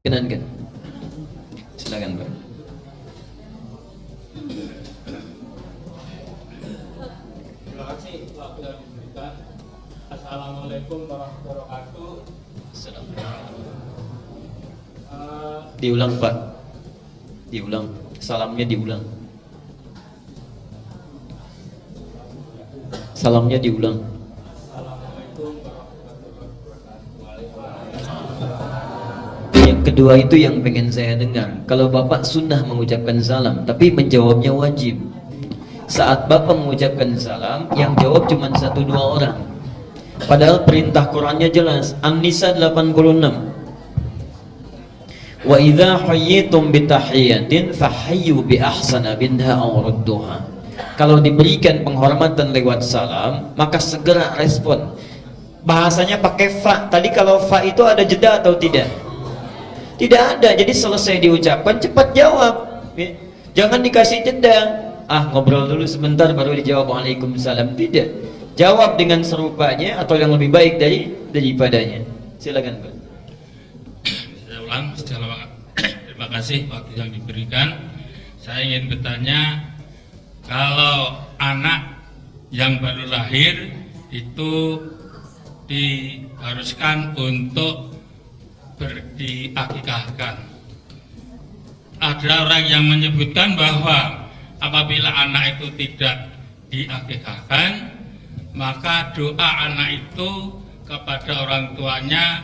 Kenankan. Silakan, Pak. Terima kasih waktu yang diberikan. Assalamualaikum warahmatullahi wabarakatuh. Diulang, Pak. Diulang. Salamnya diulang. Salamnya diulang. Assalamualaikum warahmatullahi wabarakatuh. Yang kedua itu yang pengen saya dengar. Kalau Bapak sunnah mengucapkan salam, tapi menjawabnya wajib. Saat Bapak mengucapkan salam, yang jawab cuma 1-2 orang. Padahal perintah Qur'annya jelas. An-Nisa 86. Wa idza hayyitum bitahiyatin fahayyu bi ahsana minha aw rudduha. Kalau diberikan penghormatan lewat salam, maka segera respon. Bahasanya pakai fa. Tadi kalau fa itu ada jeda atau tidak? Tidak ada. Jadi selesai diucapkan cepat jawab. Jangan dikasih jeda. Ngobrol dulu sebentar baru dijawab waalaikumsalam. Tidak. Jawab dengan serupanya atau yang lebih baik daripadanya. Silakan, Pak. Saya ulang. Terima kasih waktu yang diberikan. Saya ingin bertanya, kalau anak yang baru lahir itu diharuskan untuk diakikahkan. Ada orang yang menyebutkan bahwa apabila anak itu tidak diakikahkan, maka doa anak itu kepada orang tuanya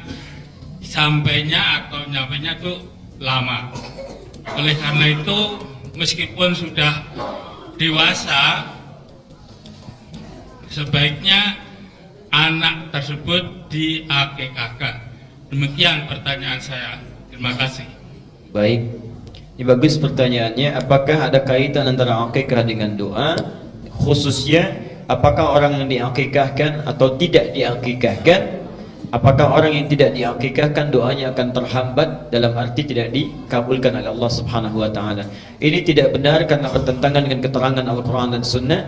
sampainya atau nyampainya itu lama. Oleh karena itu, meskipun sudah dewasa, sebaiknya anak tersebut diakikahkan. Demikian pertanyaan saya. Terima kasih. Baik. Ini bagus pertanyaannya. Apakah ada kaitan antara akikah dengan doa? Khususnya apakah orang yang diakikahkan atau tidak diakikahkan? Apakah orang yang tidak diakikahkan doanya akan terhambat, dalam arti tidak dikabulkan oleh Allah Subhanahu wa taala? Ini tidak benar karena bertentangan dengan keterangan Al-Qur'an dan Sunnah.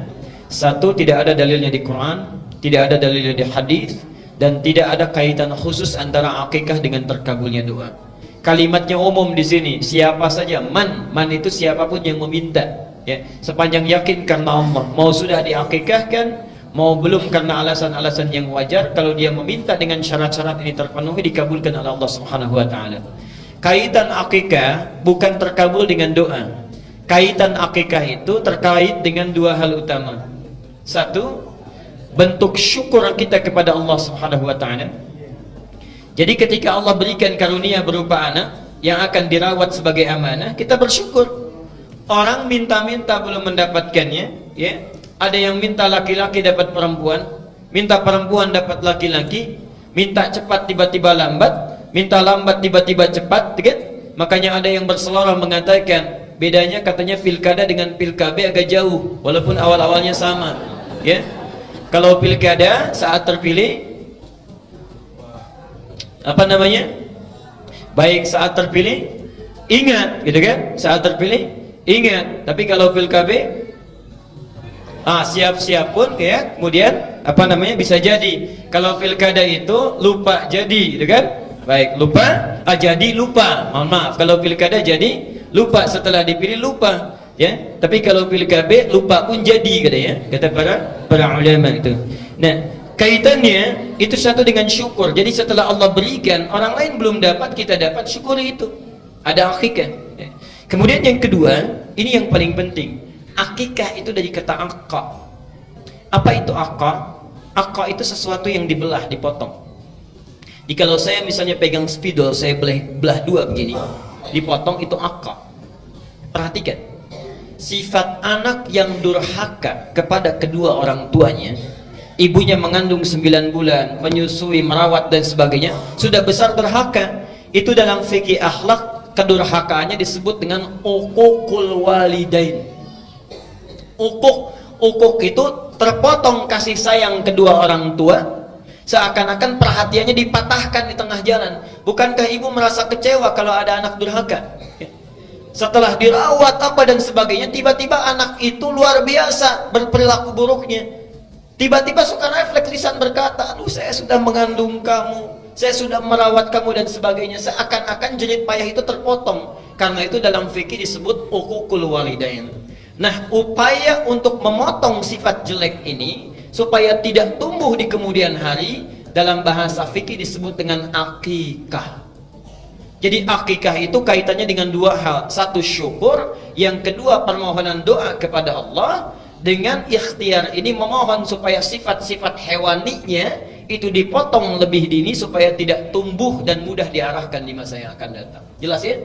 Satu, tidak ada dalilnya di Quran, tidak ada dalilnya di hadis, dan tidak ada kaitan khusus antara akikah dengan terkabulnya doa. Kalimatnya umum di sini, siapa saja, man itu siapapun yang meminta, ya, sepanjang yakin karena Allah, mau sudah diakikahkan, mau belum karena alasan-alasan yang wajar, kalau dia meminta dengan syarat-syarat ini terpenuhi, dikabulkan oleh Allah Subhanahu wa taala. Kaitan akikah bukan terkabul dengan doa. Kaitan akikah itu terkait dengan 2 hal utama. Satu, bentuk syukur kita kepada Allah Subhanahu wa taala. Jadi ketika Allah berikan karunia berupa anak yang akan dirawat sebagai amanah, kita bersyukur. Orang minta-minta belum mendapatkannya, ya. Ada yang minta laki-laki dapat perempuan, minta perempuan dapat laki-laki, minta cepat tiba-tiba lambat, minta lambat tiba-tiba cepat, kan? Makanya ada yang berseloroh mengatakan bedanya katanya pilkada dengan pilkabe agak jauh, walaupun awal-awalnya sama, ya. Kalau pilkada saat terpilih baik saat terpilih ingat, gitu kan? Saat terpilih ingat. Tapi kalau pilkabe siap-siap pun, ya, kemudian bisa jadi. Kalau pilkada itu lupa jadi, gitu kan? Baik, lupa jadi lupa. Mohon maaf, kalau pilkada jadi lupa, setelah dipilih lupa, ya. Tapi kalau pilkada lupa pun jadi, kata para ulama itu. Nah, kaitannya itu satu dengan syukur. Jadi setelah Allah berikan, orang lain belum dapat, kita dapat, syukuri itu. Ada akikah. Kemudian yang kedua, ini yang paling penting. Akikah itu dari kata akqa. Apa itu akqa? Akqa itu sesuatu yang dibelah, dipotong. Jadi kalau saya misalnya pegang spidol, saya belah 2 begini, dipotong, itu akqa. Perhatikan, sifat anak yang durhaka kepada kedua orang tuanya, ibunya mengandung 9 bulan, menyusui, merawat dan sebagainya, sudah besar durhaka. Itu dalam fikih akhlak, kedurhakaannya disebut dengan uququl walidain. Ukuk itu terpotong kasih sayang kedua orang tua, seakan-akan perhatiannya dipatahkan di tengah jalan. Bukankah ibu merasa kecewa kalau ada anak durhaka? Setelah dirawat apa dan sebagainya, tiba-tiba anak itu luar biasa berperilaku buruknya. Tiba-tiba suka refleks lisan berkata, aduh, saya sudah mengandung kamu, saya sudah merawat kamu dan sebagainya, seakan-akan jerih payah itu terpotong. Karena itu dalam fikih disebut uququl walidain. Nah, upaya untuk memotong sifat jelek ini supaya tidak tumbuh di kemudian hari, dalam bahasa fikih disebut dengan akikah. Jadi akikah itu kaitannya dengan dua hal. Satu syukur, yang kedua permohonan doa kepada Allah. Dengan ikhtiar ini memohon supaya sifat-sifat hewaninya itu dipotong lebih dini supaya tidak tumbuh dan mudah diarahkan di masa yang akan datang. Jelas ya?